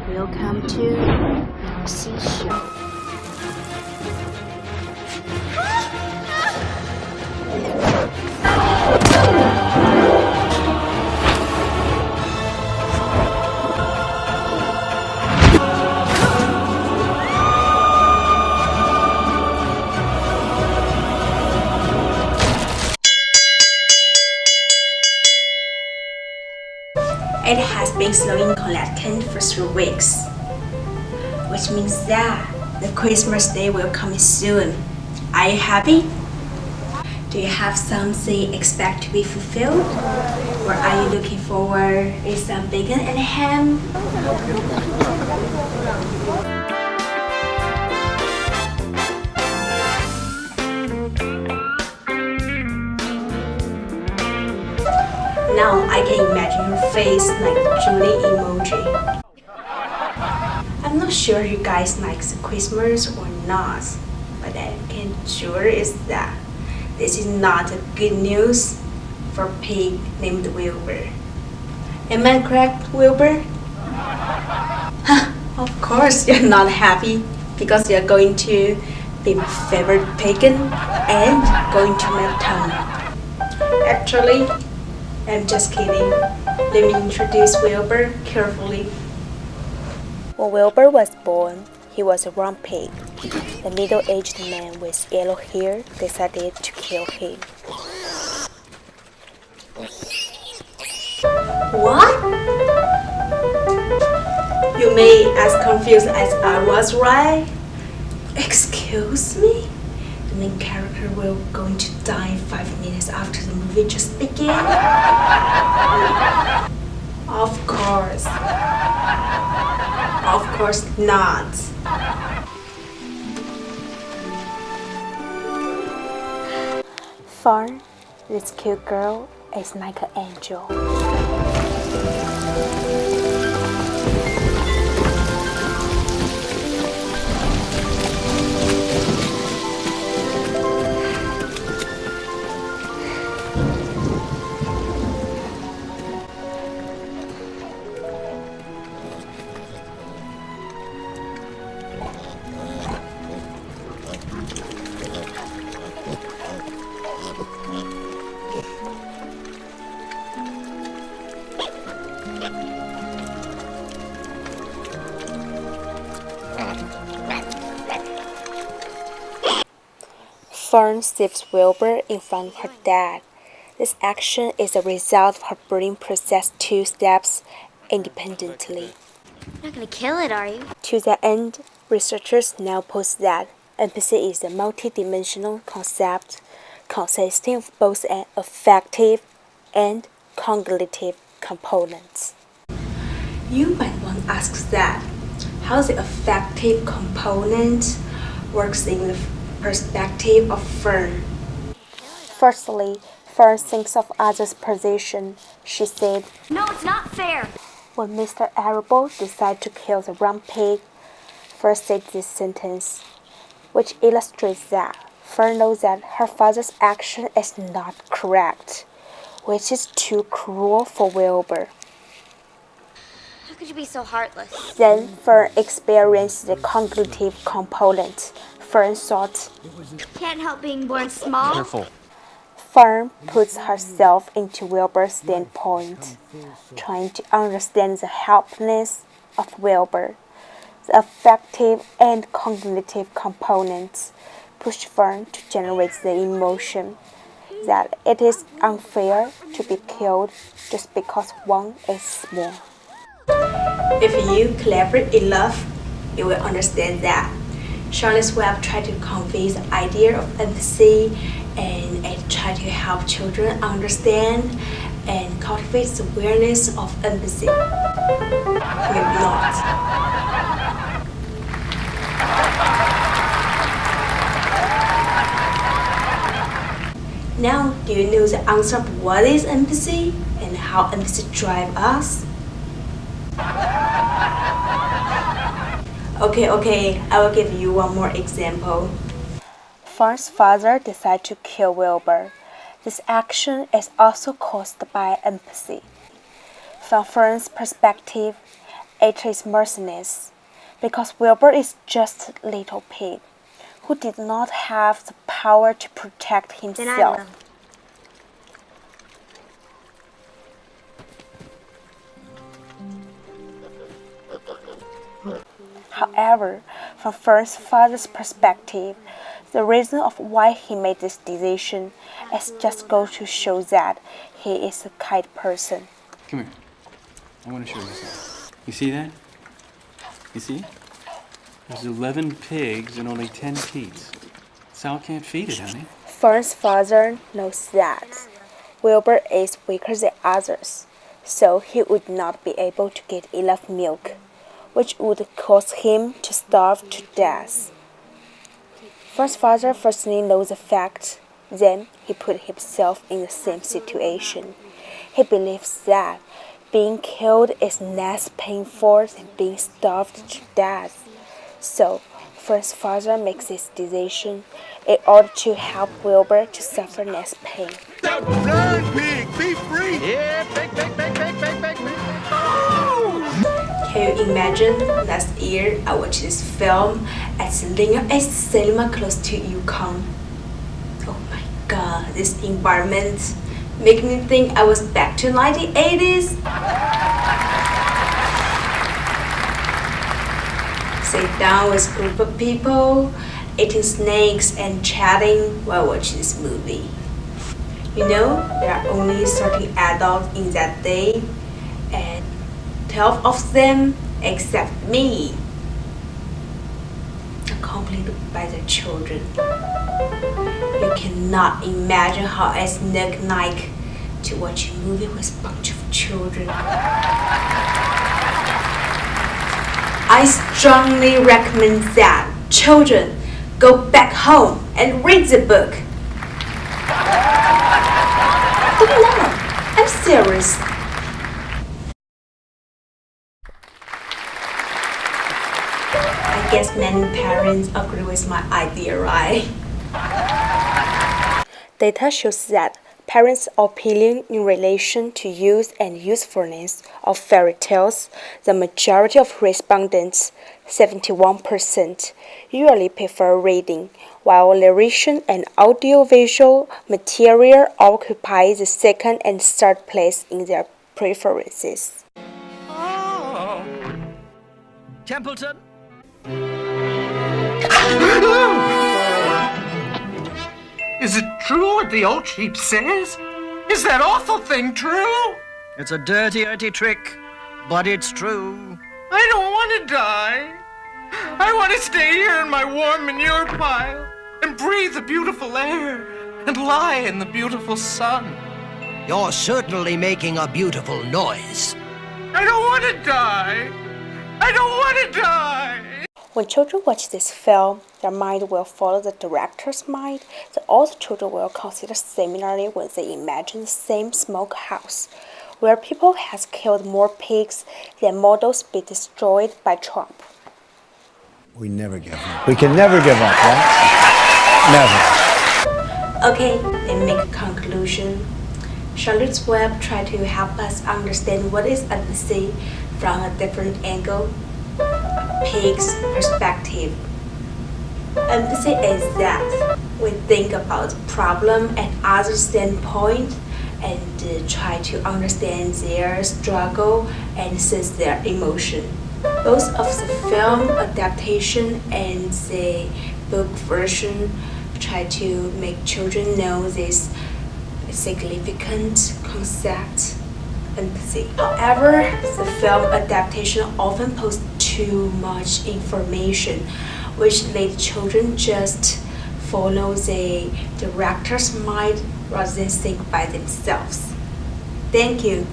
Welcome to Citation. It has been slowing collecting for 3 weeks, which means that the Christmas day will come soon. Are you happy? Do you have something expect to be fulfilled? Or are you looking forward to some bacon and ham? Now I can imagine your face like Julie emoji. I'm not sure you guys like Christmas or not, but I can sure is that this is not a good news for a pig named Wilbur. Am I correct, Wilbur? Of course you're not happy because you're going to be my favorite pagan and going to my town. Actually, I'm just kidding. Let me introduce Wilbur carefully. When Wilbur was born, he was a round pig. The middle-aged man with yellow hair decided to kill him. What? You may as confused as I was, right? Excuse me? The main character will going to die 5 minutes after the movie just began? Of course. Of course not. Fern, this cute girl, is like an angel. Fern saves Wilbur in front of her dad. This action is a result of her brain process 2 steps independently. You're not gonna kill it, are you? To that end, researchers now post that empathy is a multi-dimensional concept consisting of both an affective and cognitive components. You might want to ask that. How the affective component works in the perspective of Fern. Firstly, Fern thinks of others' position. She said, No, it's not fair. when Mr. Arable decided to kill the round pig, Fern said this sentence, which illustrates that Fern knows that her father's action is not correct, which is too cruel for Wilbur. How could you be so heartless? Then Fern experienced the cognitive component. Fern thought, Can't help being born small. Careful. Fern puts herself into Wilbur's standpoint, trying to understand the helplessness of Wilbur. The affective and cognitive components push Fern to generate the emotion that it is unfair to be killed just because one is small. If you clever enough, you will understand that. Charlotte's Web tried to convey the idea of empathy and it tried to help children understand and cultivate the awareness of empathy. Maybe not. Now, do you know the answer of what is empathy and how empathy drives us? Okay, I will give you one more example. Fern's father decided to kill Wilbur. This action is also caused by empathy. From Fern's perspective, It is merciless, because Wilbur is just a little pig who did not have the power to protect Then I himself. will. However, from Fern's father's perspective, the reason of why he made this decision is just goes to show that he is a kind person. Come here. I want to show you something. You see that? You see? There's 11 pigs and only 10 teats. Sal can't feed it, honey. Fern's father knows that Wilbur is weaker than others, so he would not be able to get enough milk, which would cause him to starve to death. Fern's father firstly knows the fact, then he put himself in the same situation. He believes that being killed is less painful than being starved to death. So, Fern's father makes this decision in order to help Wilbur to suffer less pain. Run, pig! Be free! Yeah, pig, pig, pig, pig, pig, pig, pig. Can you imagine? Last year, I watched this film at a cinema close to Yukon. Oh my god, this environment made me think I was back to 1980s. Sit down with a group of people, eating snakes and chatting while watching this movie. You know, there are only 13 adults in that day, and 12 of them, except me, are completed by their children. You cannot imagine how it's like to watch a movie with a bunch of children. I strongly recommend that children go back home and read the book. Don't laugh, I'm serious. I guess many parents agree with my idea, right? Data shows that parents' opinion in relation to use and usefulness of fairy tales, the majority of respondents, 71%, usually prefer reading, while narration and audiovisual material occupy the second and third place in their preferences. Oh. Templeton? Is it true what the old sheep says? Is that awful thing true? It's a dirty, dirty trick, but it's true. I don't want to die. I want to stay here in my warm manure pile and breathe the beautiful air and lie in the beautiful sun. You're certainly making a beautiful noise. I don't want to die. I don't want to die. When children watch this film, their mind will follow the director's mind. So all the children will consider similarly when they imagine the same smokehouse, where people has killed more pigs than models be destroyed by Trump. We never give up. We can never give up, right? Never. Okay, let's make a conclusion. Charlotte's Web tried to help us understand what is empathy from a different angle, a pig's perspective. Empathy is that we think about the problem at other standpoint and try to understand their struggle and sense their emotion. Both of the film adaptation and the book version try to make children know this significant concept, empathy. However, the film adaptation often posts too much information, which leads children just follow the director's mind rather than think by themselves. Thank you.